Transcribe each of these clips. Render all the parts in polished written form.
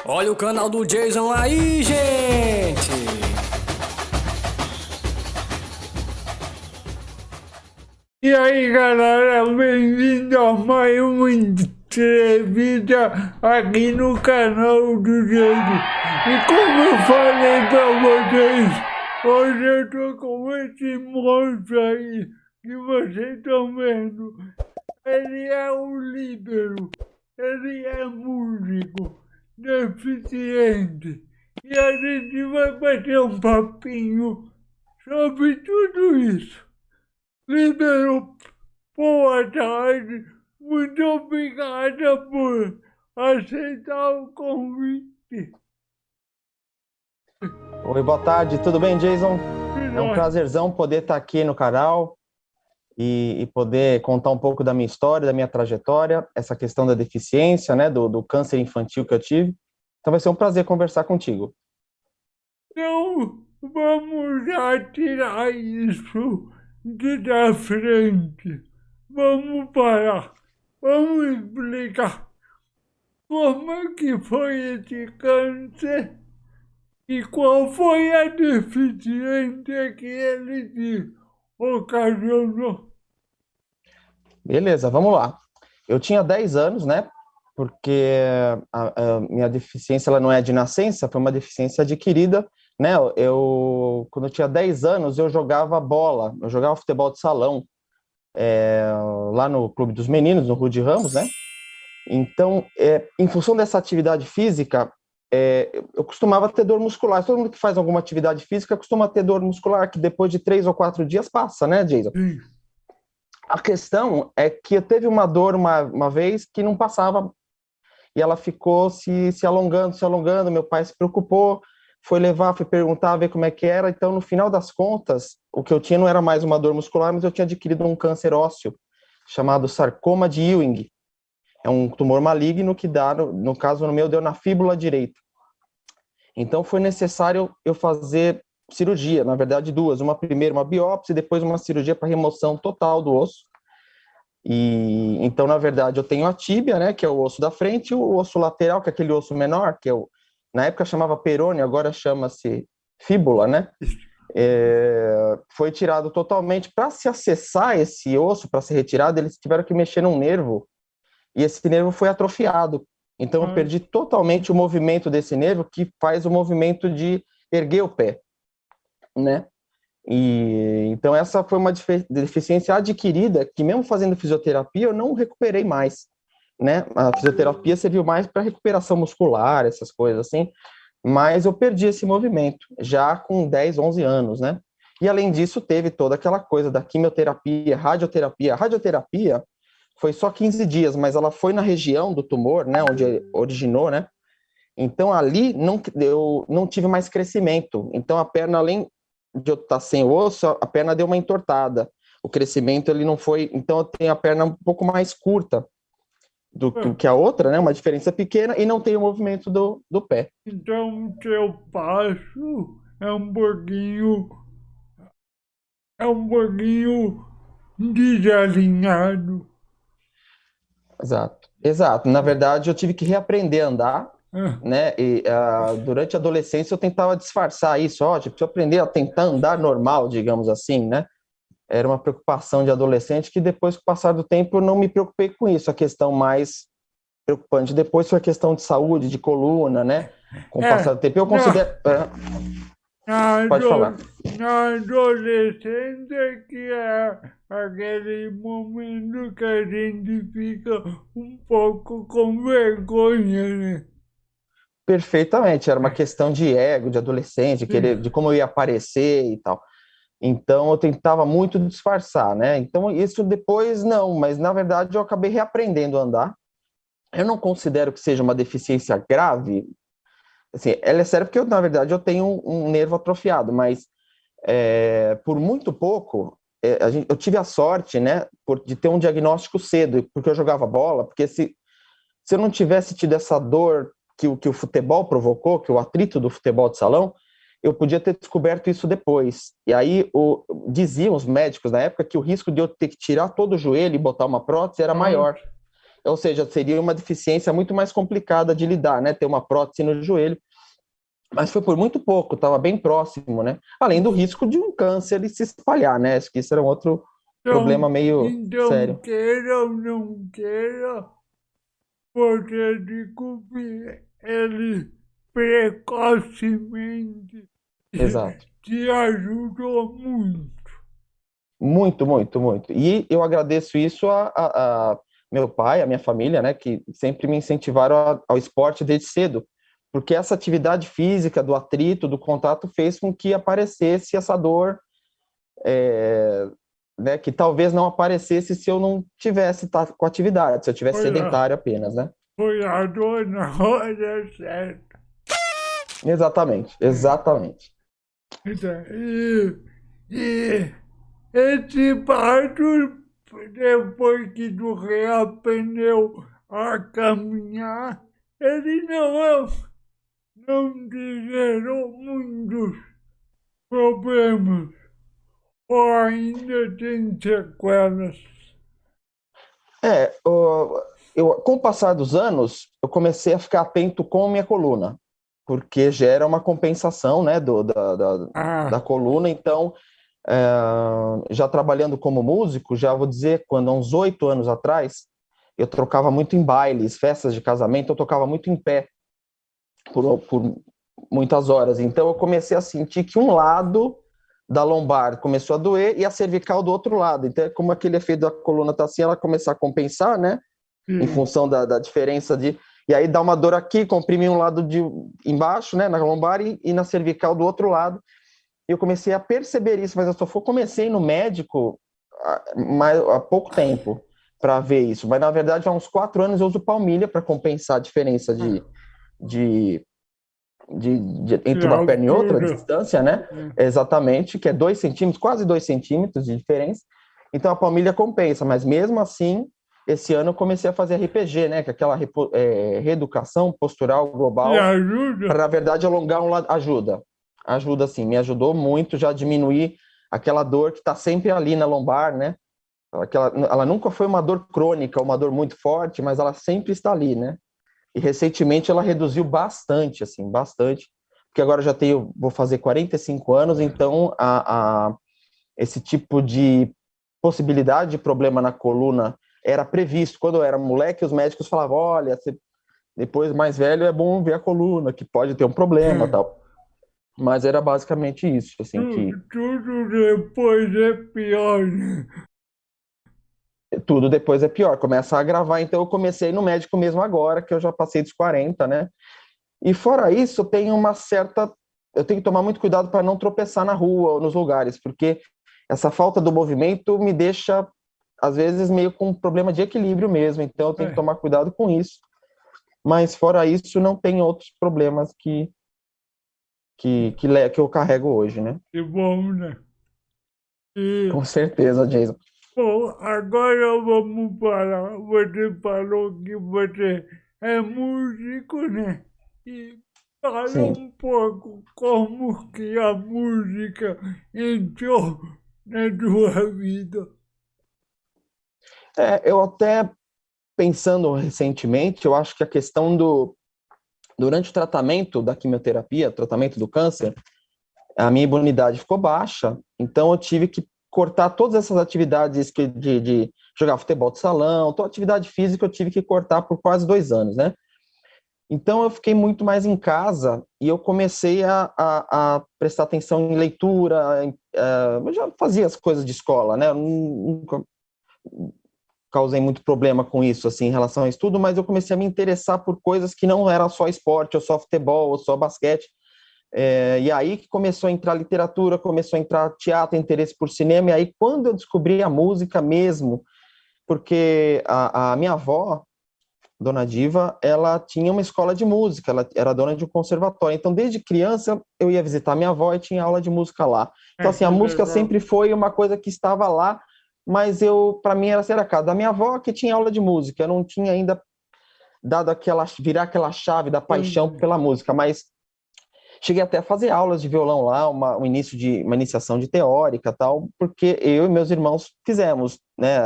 Olha o canal do Jason aí, gente! E aí, galera, bem-vindo a mais uma entrevista aqui no canal do Diego. E como eu falei pra vocês, hoje eu tô com esse monstro aí que vocês estão vendo. Ele é um líbero, ele é músico, deficiente. E a gente vai bater um papinho sobre tudo isso. Líbero, boa tarde. Muito obrigada por aceitar o convite. Oi, boa tarde, tudo bem, Jason? É um prazerzão poder estar aqui no canal e poder contar um pouco da minha história, da minha trajetória, essa questão da deficiência, né, do câncer infantil que eu tive. Então vai ser um prazer conversar contigo. Então, vamos já tirar isso da frente. Vamos parar. Vamos explicar como é que foi esse câncer e qual foi a deficiência que ele te ocasionou. Beleza, vamos lá. Eu tinha 10 anos, né, porque a minha deficiência ela não é de nascença, foi uma deficiência adquirida, né, quando eu tinha 10 anos, eu jogava bola, eu jogava futebol de salão, lá no Clube dos Meninos, no Rude Ramos, né? Então, em função dessa atividade física, eu costumava ter dor muscular. Todo mundo que faz alguma atividade física costuma ter dor muscular, que depois de 3 ou 4 dias passa, né, Jason? Sim. A questão é que eu teve uma dor uma vez que não passava e ela ficou se alongando, se alongando. Meu pai se preocupou, foi levar, foi perguntar, ver como é que era. Então, no final das contas, o que eu tinha não era mais uma dor muscular, mas eu tinha adquirido um câncer ósseo chamado sarcoma de Ewing. É um tumor maligno que dá, no caso no meu, deu na fíbula direita. Então foi necessário eu fazer cirurgia, na verdade duas, uma primeiro uma biópsia e depois uma cirurgia para remoção total do osso. E então na verdade eu tenho a tíbia, né, que é o osso da frente, e o osso lateral, que é aquele osso menor, que eu na época chamava perônio, agora chama-se fíbula, né? Foi tirado totalmente. Para se acessar esse osso, para ser retirado, eles tiveram que mexer num nervo e esse nervo foi atrofiado. Então eu perdi totalmente o movimento desse nervo que faz o movimento de erguer o pé, né? E então essa foi uma deficiência adquirida que mesmo fazendo fisioterapia eu não recuperei mais, né? A fisioterapia serviu mais para recuperação muscular, essas coisas assim, mas eu perdi esse movimento já com 10, 11 anos, né? E além disso teve toda aquela coisa da quimioterapia, radioterapia. A radioterapia foi só 15 dias, mas ela foi na região do tumor, né, onde originou, né? Então ali eu não tive mais crescimento. Então a perna, além de eu estar sem o osso, a perna deu uma entortada. O crescimento ele não foi. Então eu tenho a perna um pouco mais curta do que a outra, né? Uma diferença pequena e não tenho o movimento do pé. Então, o teu passo é um pouquinho desalinhado. Exato. Exato. Na verdade, eu tive que reaprender a andar, Ah, né? E durante a adolescência eu tentava disfarçar isso, ó, tipo, preciso aprender a tentar andar normal, digamos assim, né? Era uma preocupação de adolescente que depois, com o passar do tempo, eu não me preocupei com isso. A questão mais preocupante depois foi a questão de saúde, de coluna, né? Com o passar do tempo, eu considero... na, na, Pode falar. ado- na adolescência que é aquele momento que a gente fica um pouco com vergonha, né? Perfeitamente, era uma questão de ego, de adolescente, Sim. de como eu ia aparecer e tal. Então eu tentava muito disfarçar, né? Então isso depois não, mas na verdade eu acabei reaprendendo a andar. Eu não considero que seja uma deficiência grave. Assim, ela é séria porque na verdade eu tenho um nervo atrofiado, mas por muito pouco eu tive a sorte, né, de ter um diagnóstico cedo, porque eu jogava bola, porque se eu não tivesse tido essa dor que o futebol provocou, que o atrito do futebol de salão, eu podia ter descoberto isso depois. E aí diziam os médicos na época que o risco de eu ter que tirar todo o joelho e botar uma prótese era Ah, maior. ou seja, seria uma deficiência muito mais complicada de lidar, né? Ter uma prótese no joelho. Mas foi por muito pouco, estava bem próximo, né? Além do risco de um câncer se espalhar, né? Acho que isso era um outro problema meio Então, sério. queira ou não queira, você descobrir ele precocemente Exato. te ajudou muito. Muito, muito, muito. E eu agradeço isso a meu pai, a minha família, né? Que sempre me incentivaram ao esporte desde cedo. Porque essa atividade física, do atrito, do contato, fez com que aparecesse essa dor, né? Que talvez não aparecesse se eu não tivesse com atividade, se eu tivesse Foi a, sedentário apenas, né? foi a dor na hora certa. Exatamente, exatamente. Então, e esse parto, depois que tu reaprendeu a caminhar, ele não te gerou muitos problemas, ou ainda tem sequelas. Com o passar dos anos, eu comecei a ficar atento com a minha coluna, porque gera uma compensação, né, da Ah, coluna. Então, já trabalhando como músico, já vou dizer, quando há uns 8 anos atrás, eu tocava muito em bailes, festas de casamento, eu tocava muito em pé por muitas horas. Então, eu comecei a sentir que um lado da lombar começou a doer e a cervical do outro lado. Então, como aquele efeito da coluna tá assim, ela começa a compensar, né? Em sim. função da diferença de. E aí dá uma dor aqui, comprime um lado de embaixo, né, na lombar e na cervical do outro lado. E eu comecei a perceber isso, mas eu só comecei no médico há pouco tempo para ver isso. Mas na verdade, há uns 4 anos eu uso palmilha para compensar a diferença de, De entre uma perna e outra, a altura. distância, né? Exatamente, que é 2 centímetros, quase 2 centímetros de diferença. Então a palmilha compensa, mas mesmo assim, esse ano eu comecei a fazer RPG, né? Que é aquela reeducação postural E global, ajuda? para na verdade alongar um lado. Ajuda, ajuda sim, me ajudou muito já a diminuir aquela dor que está sempre ali na lombar, né? Ela nunca foi uma dor crônica, uma dor muito forte, mas ela sempre está ali, né? E recentemente ela reduziu bastante, assim, bastante, porque agora eu já vou fazer 45 anos, então esse tipo de possibilidade de problema na coluna era previsto. Quando eu era moleque, os médicos falavam, olha, depois mais velho é bom ver a coluna, que pode ter um problema, tal. Mas era basicamente isso, assim, que Tudo depois é pior, né? tudo depois é pior, começa a agravar. Então eu comecei no médico mesmo agora, que eu já passei dos 40, né? E fora isso, eu tenho que tomar muito cuidado para não tropeçar na rua ou nos lugares, porque essa falta do movimento me deixa, às vezes, meio com um problema de equilíbrio mesmo, então eu tenho que É, tomar cuidado com isso. Mas fora isso, não tem outros problemas que eu carrego hoje, né? que bom, né? E, Com certeza, Jason. bom, agora vamos falar. Você falou que você é músico, né? E fala Sim. um pouco como que a música entrou na tua vida. Eu até pensando recentemente, eu acho que a questão durante o tratamento da quimioterapia, tratamento do câncer, a minha imunidade ficou baixa, então eu tive que cortar todas essas atividades de jogar futebol de salão, toda atividade física eu tive que cortar por quase 2 anos, né? Então eu fiquei muito mais em casa e eu comecei a prestar atenção em leitura, eu já fazia as coisas de escola, né? Eu nunca causei muito problema com isso, assim, em relação a estudo, mas eu comecei a me interessar por coisas que não eram só esporte, ou só futebol, ou só basquete. E aí que começou a entrar literatura, começou a entrar teatro, interesse por cinema, e aí quando eu descobri a música mesmo, porque a minha avó, Dona Diva, ela tinha uma escola de música, ela era dona de um conservatório, então desde criança eu ia visitar minha avó e tinha aula de música lá. Então É assim, que a música legal. sempre foi uma coisa que estava lá, mas para mim era ser a casa da minha avó que tinha aula de música, eu não tinha ainda virar aquela chave da paixão Entendi. pela música, mas cheguei até a fazer aulas de violão lá, uma iniciação de teórica tal, porque eu e meus irmãos fizemos, né,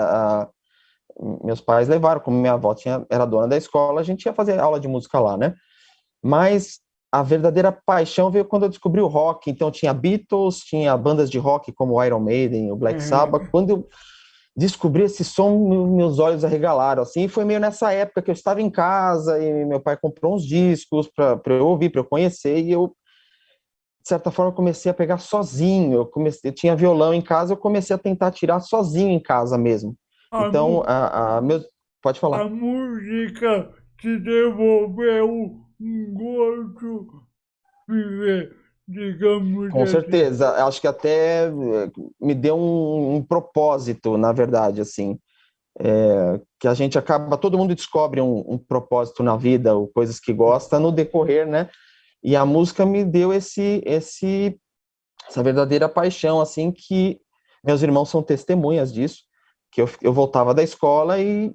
meus pais levaram, como minha avó era dona da escola, a gente ia fazer aula de música lá, né? Mas a verdadeira paixão veio quando eu descobri o rock. Então tinha Beatles, tinha bandas de rock como o Iron Maiden, o Black Sabbath. É, Quando eu descobri esse som, meus olhos arregalaram, assim, e foi meio nessa época que eu estava em casa e meu pai comprou uns discos para eu ouvir, para eu conhecer, e eu, de certa forma, comecei a pegar sozinho. Eu tinha violão em casa, eu comecei a tentar tirar sozinho em casa mesmo. a, Então, mu- pode falar. a música te devolveu um gosto, digamos Com assim. certeza, acho que até me deu um propósito, na verdade, assim, que a gente acaba, todo mundo descobre um propósito na vida, ou coisas que gosta no decorrer, né? E a música me deu essa verdadeira paixão, assim, que meus irmãos são testemunhas disso, que eu voltava da escola e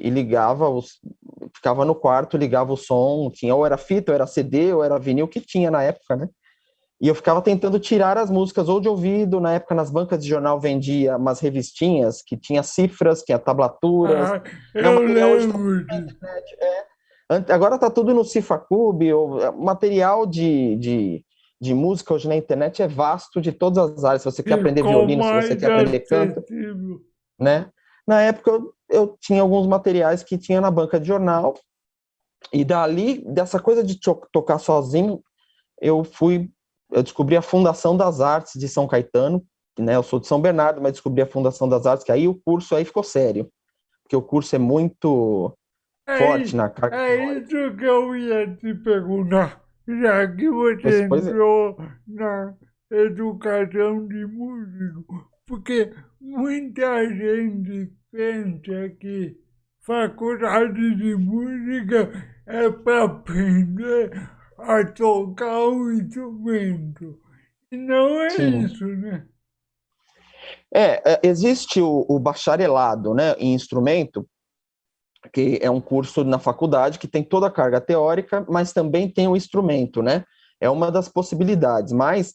ligava, ficava no quarto, ligava o som, tinha ou era fita, ou era CD, ou era vinil, que tinha na época, né? E eu ficava tentando tirar as músicas ou de ouvido, na época nas bancas de jornal vendia umas revistinhas que tinha cifras, que tinha tablaturas. Ah, Na eu maioria hoje tá lembro disso. agora tá tudo no Cifacube, ou material de música hoje na internet é vasto de todas as áreas. Se você quer aprender Ficou violino, se você mais quer aprender canto, acessível. né? Na época eu tinha alguns materiais que tinha na banca de jornal, e dali, dessa coisa de tocar sozinho, eu fui, eu descobri a Fundação das Artes de São Caetano, né? Eu sou de São Bernardo, mas descobri a Fundação das Artes, que aí o curso aí ficou sério, porque o curso é muito forte na carga É teórica. isso que eu ia te perguntar, já que você Pois é. entrou na educação de músico, porque muita gente pensa que faculdade de música é para aprender a tocar o instrumento. E não é Sim. isso, né? Existe o bacharelado, né, em instrumento, que é um curso na faculdade que tem toda a carga teórica, mas também tem o instrumento, né? É uma das possibilidades, mas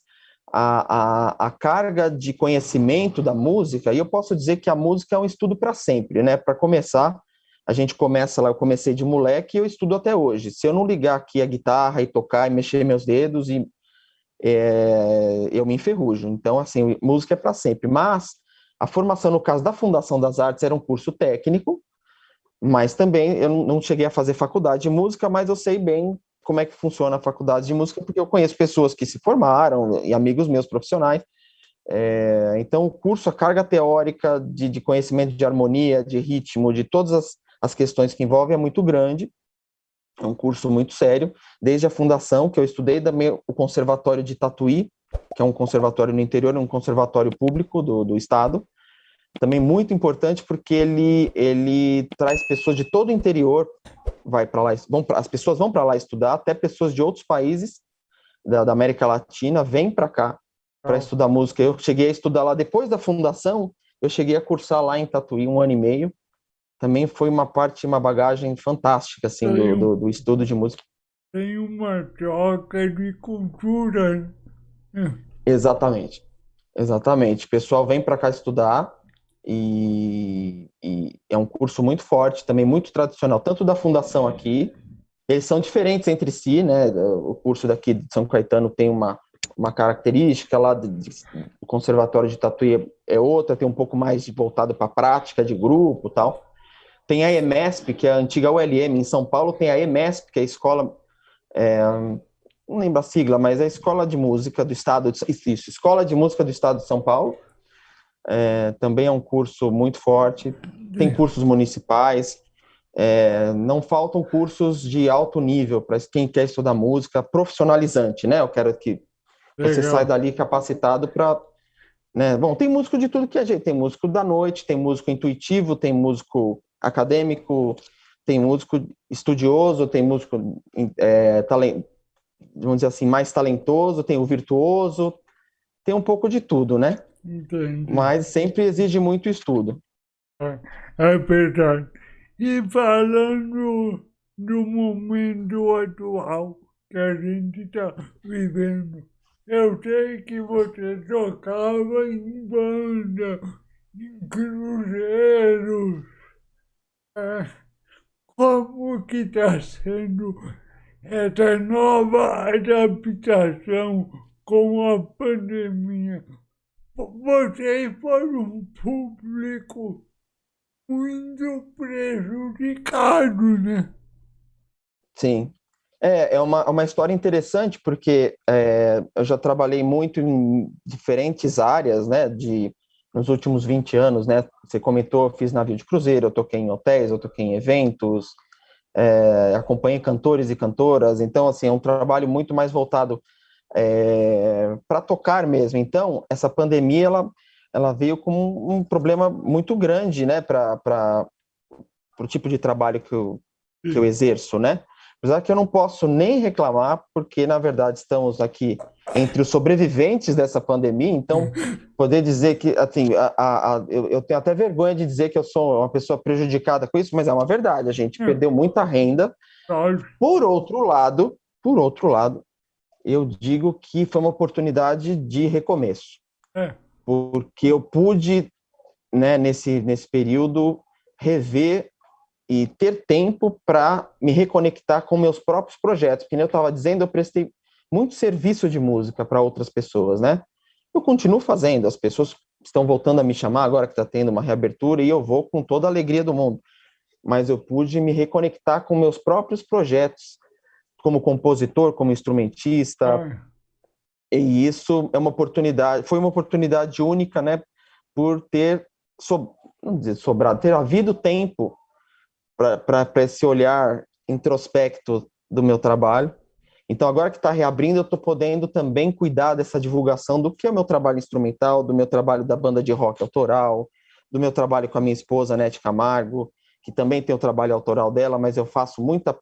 a carga de conhecimento da música, e eu posso dizer que a música é um estudo para sempre, né? Para começar, a gente começa lá, eu comecei de moleque e eu estudo até hoje. Se eu não ligar aqui a guitarra e tocar e mexer meus dedos, eu me enferrujo. Então, assim, música é para sempre. Mas a formação, no caso da Fundação das Artes, era um curso técnico, mas também eu não cheguei a fazer faculdade de música, mas eu sei bem como é que funciona a faculdade de música, porque eu conheço pessoas que se formaram e amigos meus profissionais. Então, o curso, a carga teórica de conhecimento de harmonia, de ritmo, de todas as questões que envolve é muito grande. É um curso muito sério, desde a fundação, que eu estudei, também o Conservatório de Tatuí, que é um conservatório no interior, um conservatório público do estado, também muito importante porque ele traz pessoas de todo o interior, vai para lá, as pessoas vão para lá estudar, até pessoas de outros países da América Latina vêm para cá para Não. estudar música. Eu cheguei a estudar lá depois da fundação, eu cheguei a cursar lá em Tatuí 1 ano e meio. Também foi uma parte, uma bagagem fantástica assim Tem, do estudo de música. tem uma troca de cultura, né? Exatamente, exatamente. O pessoal vem para cá estudar e é um curso muito forte, também muito tradicional, tanto da fundação aqui, eles são diferentes entre si, né? O curso daqui de São Caetano tem uma característica, lá do Conservatório de Tatuí é outra, tem um pouco mais voltado para a prática de grupo e tal. Tem a EMESP, que é a antiga ULM, em São Paulo tem a EMESP, que é a escola, não lembro a sigla, mas é a Escola de Música do Estado, isso, Escola de Música do Estado de São Paulo, também é um curso muito forte, tem cursos municipais, não faltam cursos de alto nível para quem quer estudar música, profissionalizante, né? Eu quero que você saia Legal. dali capacitado para, né? Bom, tem músico de tudo que é jeito, tem músico da noite, tem músico intuitivo, tem músico acadêmico, tem músico estudioso, tem músico vamos dizer assim, mais talentoso, tem o virtuoso, tem um pouco de tudo, né? Entendi. Mas sempre exige muito estudo. É, é verdade. E falando do momento atual que a gente está vivendo, eu sei que você tocava em banda em cruzeiros. É, como que está sendo essa nova adaptação com a pandemia? Vocês foram um público muito prejudicado, né? Sim. É uma história interessante, porque eu já trabalhei muito em diferentes áreas, né, nos últimos 20 anos, né? Você comentou, eu fiz navio de cruzeiro, eu toquei em hotéis, eu toquei em eventos, acompanhei cantores e cantoras, então, assim, é um trabalho muito mais voltado para tocar mesmo. Então, essa pandemia, ela veio com um problema muito grande, né, para o tipo de trabalho que eu exerço, né? Apesar que eu não posso nem reclamar, porque, na verdade, estamos aqui entre os sobreviventes dessa pandemia, então, poder dizer que, assim, eu tenho até vergonha de dizer que eu sou uma pessoa prejudicada com isso, mas é uma verdade, a gente É, perdeu muita renda. lógico, Por outro lado, eu digo que foi uma oportunidade de recomeço, é, porque eu pude, né, nesse período, rever e ter tempo para me reconectar com meus próprios projetos. Porque, como eu estava dizendo, eu prestei muito serviço de música para outras pessoas, né? Eu continuo fazendo, as pessoas estão voltando a me chamar agora que está tendo uma reabertura e eu vou com toda a alegria do mundo. Mas eu pude me reconectar com meus próprios projetos, como compositor, como instrumentista, é, e isso é uma oportunidade, foi uma oportunidade única, né? Por ter, vamos dizer, sobrado, ter havido tempo para esse olhar introspecto do meu trabalho. Então, agora que está reabrindo, eu estou podendo também cuidar dessa divulgação do que é o meu trabalho instrumental, do meu trabalho da banda de rock autoral, do meu trabalho com a minha esposa, Nete Camargo, que também tem o trabalho autoral dela, mas eu faço muito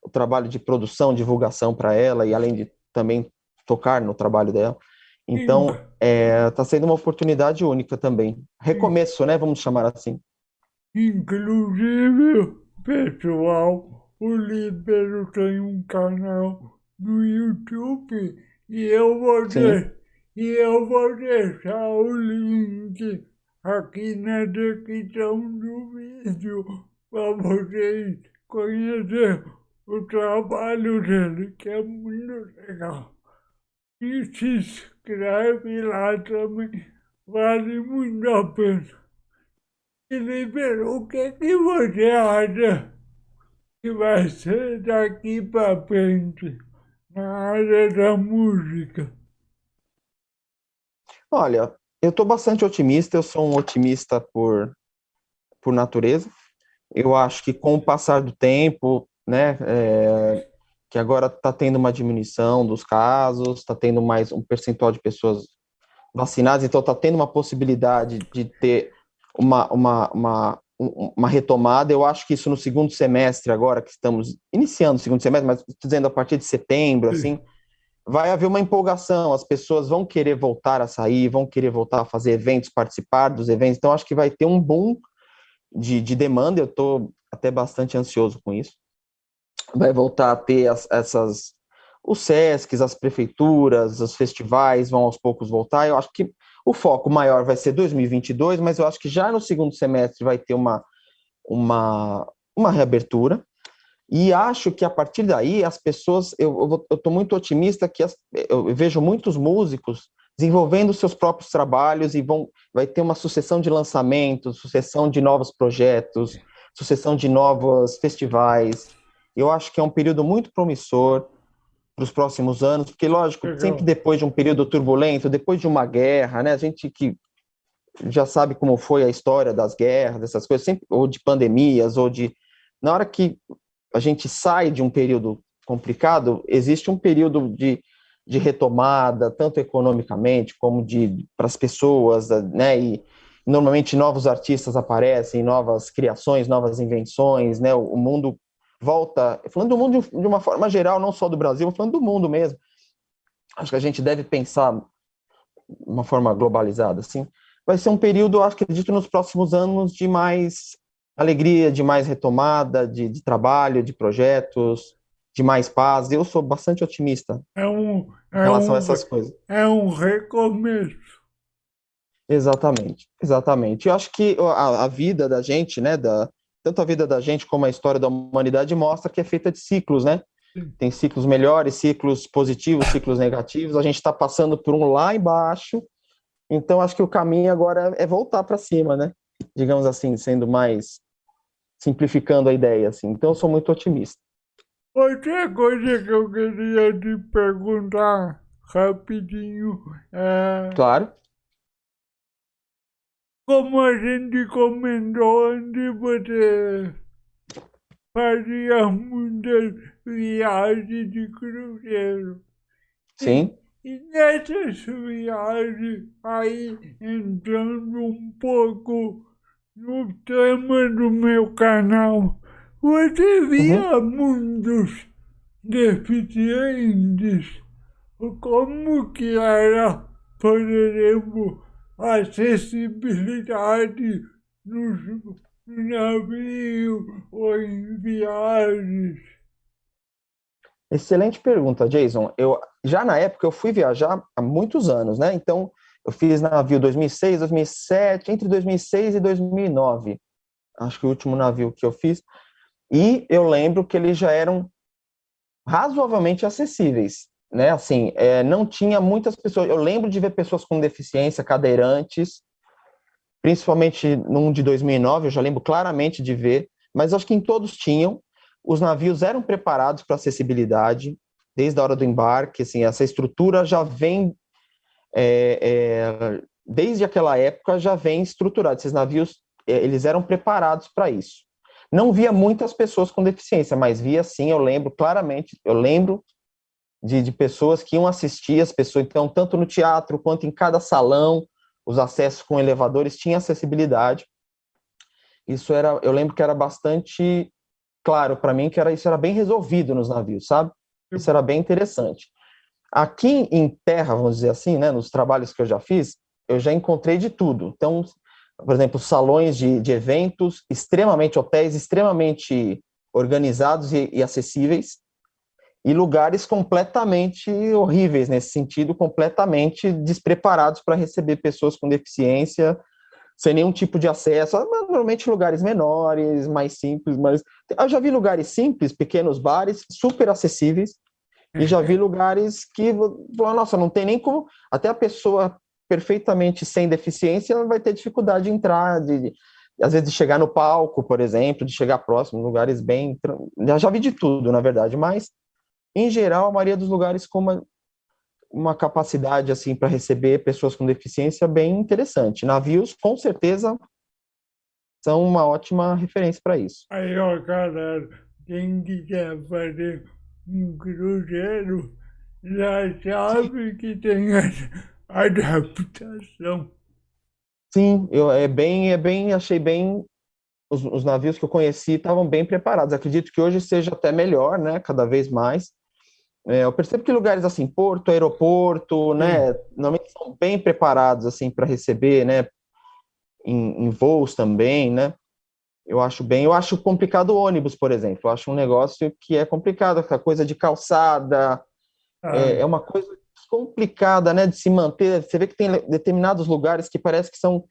o trabalho de produção, divulgação para ela, e além de também tocar no trabalho dela. in- Então, está sendo uma oportunidade única também. in- Recomeço, né? Vamos chamar assim. inclusive, pessoal, o Líbero tem um canal no YouTube e Sim. eu vou deixar o link aqui na descrição do vídeo para vocês conhecerem o trabalho dele, que é muito legal. E se inscreve lá também, vale muito a pena. Felipe, o que você acha que vai ser daqui para frente na área da música? Olha, eu estou bastante otimista, eu sou um otimista por natureza. Eu acho que com o passar do tempo, né, que agora está tendo uma diminuição dos casos, está tendo mais um percentual de pessoas vacinadas, então está tendo uma possibilidade de ter uma retomada. Eu acho que isso no segundo semestre, agora que estamos iniciando o segundo semestre, mas dizendo a partir de setembro, assim, vai haver uma empolgação, as pessoas vão querer voltar a sair, vão querer voltar a fazer eventos, participar dos eventos, então acho que vai ter um boom de demanda, eu estou até bastante ansioso com isso. Vai voltar a ter os SESCs, as prefeituras, os festivais vão aos poucos voltar. Eu acho que o foco maior vai ser 2022, mas eu acho que já no segundo semestre vai ter uma, uma reabertura. E acho que a partir daí as pessoas, eu estou muito otimista que eu vejo muitos músicos desenvolvendo seus próprios trabalhos e vai ter uma sucessão de lançamentos, sucessão de novos projetos, sucessão de novos festivais. Eu acho que é um período muito promissor para os próximos anos, porque, lógico, sempre Legal. depois de um período turbulento, depois de uma guerra, né? A gente que já sabe como foi a história das guerras, dessas coisas, sempre, ou de pandemias, ou de. Na hora que a gente sai de um período complicado, existe um período de retomada, tanto economicamente como para as pessoas, né? E normalmente novos artistas aparecem, novas criações, novas invenções, né? O mundo volta, falando do mundo de uma forma geral, não só do Brasil, falando do mundo mesmo. Acho que a gente deve pensar de uma forma globalizada, assim. Vai ser um período, acho que acredito, nos próximos anos de mais alegria, de mais retomada, de trabalho, de projetos, de mais paz. Eu sou bastante otimista É um, em é relação a um, essas coisas. é um recomeço. Exatamente, exatamente. Eu acho que a vida da gente, né, tanto a vida da gente como a história da humanidade mostra que é feita de ciclos, né? Tem ciclos melhores, ciclos positivos, ciclos negativos. A gente está passando por um lá embaixo, então acho que o caminho agora é voltar para cima, né? Digamos assim, sendo mais simplificando a ideia, assim. Então eu sou muito otimista. Outra coisa que eu queria te perguntar rapidinho é Claro. como a gente comentou antes, você fazia muitas viagens de cruzeiro. E, Sim. e nessas viagens, aí entrando um pouco no tema do meu canal, você Uhum. via muitos deficientes. Como que era, por exemplo, a acessibilidade nos navios ou em viagens? Excelente pergunta, Jason. Eu já na época eu fui viajar há muitos anos, né? Então eu fiz navio 2006, 2007, entre 2006 e 2009. Acho que o último navio que eu fiz. E eu lembro que eles já eram razoavelmente acessíveis, né? Assim, não tinha muitas pessoas. Eu lembro de ver pessoas com deficiência, cadeirantes, principalmente num de 2009. Eu já lembro claramente de ver, mas acho que em todos tinham. Os navios eram preparados para acessibilidade desde a hora do embarque. Assim, essa estrutura já vem desde aquela época já vem estruturada. Esses navios eles eram preparados para isso. Não via muitas pessoas com deficiência, mas via sim, eu lembro claramente, eu lembro de pessoas que iam assistir as pessoas, então, tanto no teatro quanto em cada salão, os acessos com elevadores tinham acessibilidade. Isso era, eu lembro que era bastante claro para mim que isso era bem resolvido nos navios, sabe? Isso era bem interessante. Aqui em terra, vamos dizer assim, né, nos trabalhos que eu já fiz, eu já encontrei de tudo. Então, por exemplo, salões de eventos, extremamente hotéis, extremamente organizados e acessíveis, e lugares completamente horríveis nesse sentido, completamente despreparados para receber pessoas com deficiência, sem nenhum tipo de acesso. Normalmente lugares menores, mais simples, mas eu já vi lugares simples, pequenos bares, super acessíveis, e já vi lugares que, nossa, não tem nem como, até a pessoa perfeitamente sem deficiência, ela vai ter dificuldade de entrar, às vezes de chegar no palco, por exemplo, de chegar próximo, lugares bem, já vi de tudo, na verdade, mas em geral, a maioria dos lugares com uma capacidade assim para receber pessoas com deficiência bem interessante. Navios, com certeza, são uma ótima referência para isso. Aí, ó, galera, quem quiser fazer um cruzeiro já Sim, sabe que tem a adaptação. sim, achei bem, os navios que eu conheci estavam bem preparados. Acredito que hoje seja até melhor, né, cada vez mais. Eu percebo que lugares assim, porto, aeroporto, Sim. né, normalmente são bem preparados assim para receber, né, em voos também, né. Eu acho complicado o ônibus, por exemplo. Eu acho um negócio que é complicado, essa coisa de calçada, Ah, é uma coisa complicada, né, de se manter. Você vê que tem determinados lugares que parece que são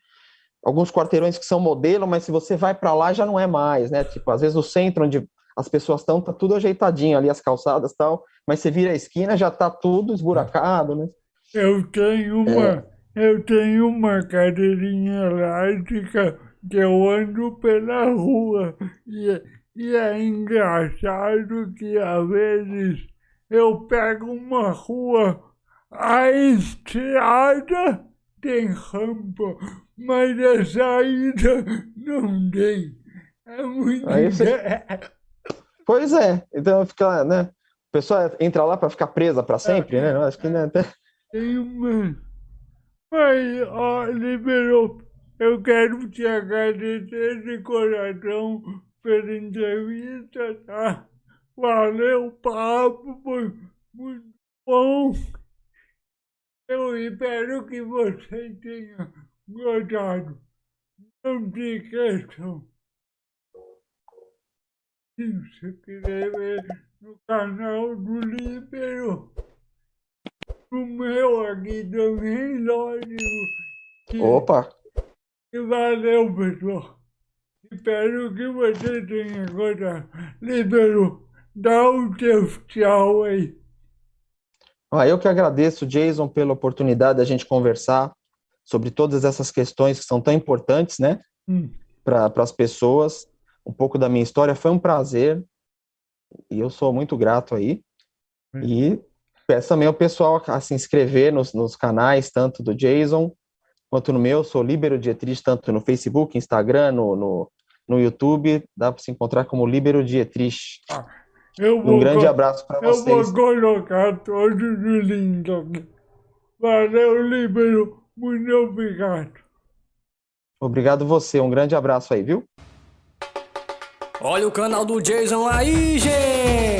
alguns quarteirões que são modelo, mas se você vai para lá já não é mais, né? Tipo, às vezes o centro onde as pessoas estão tá tudo ajeitadinho ali as calçadas e tal, mas você vira a esquina já tá tudo esburacado, né? eu tenho É, uma, eu tenho uma cadeirinha elástica que eu ando pela rua e é engraçado que às vezes eu pego uma rua, a estrada tem rampa, mas a saída não tem. É muito aí você, engraçado. pois é, então fica, né? A pessoa entra lá para ficar presa para sempre, né? Eu acho que né, Tem uma. Mas, ó, liberou. Eu quero te agradecer de coração pela entrevista, tá? Valeu, o papo foi muito bom. Eu espero que você tenha gostado. Não se esqueçam de se inscrever no canal do Libero. No meu aqui também, lógico. Que Opa, E valeu, pessoal. Espero que você tenha gostado. Libero, dá o teu tchau aí. eu que agradeço, Jason, pela oportunidade da gente conversar sobre todas essas questões que são tão importantes, né, Hum. para as pessoas. Um pouco da minha história, foi um prazer e eu sou muito grato aí. E peço também ao pessoal a se inscrever nos canais, tanto do Jason quanto no meu. Sou Líbero Dietrich, tanto no Facebook, Instagram, no YouTube. Dá para se encontrar como Líbero Dietrich. Eu Um vou, grande abraço para eu vou vocês. colocar todos os links aqui. Valeu, Libero. Muito obrigado. Obrigado você, um grande abraço aí, viu? Olha o canal do Jason aí, gente!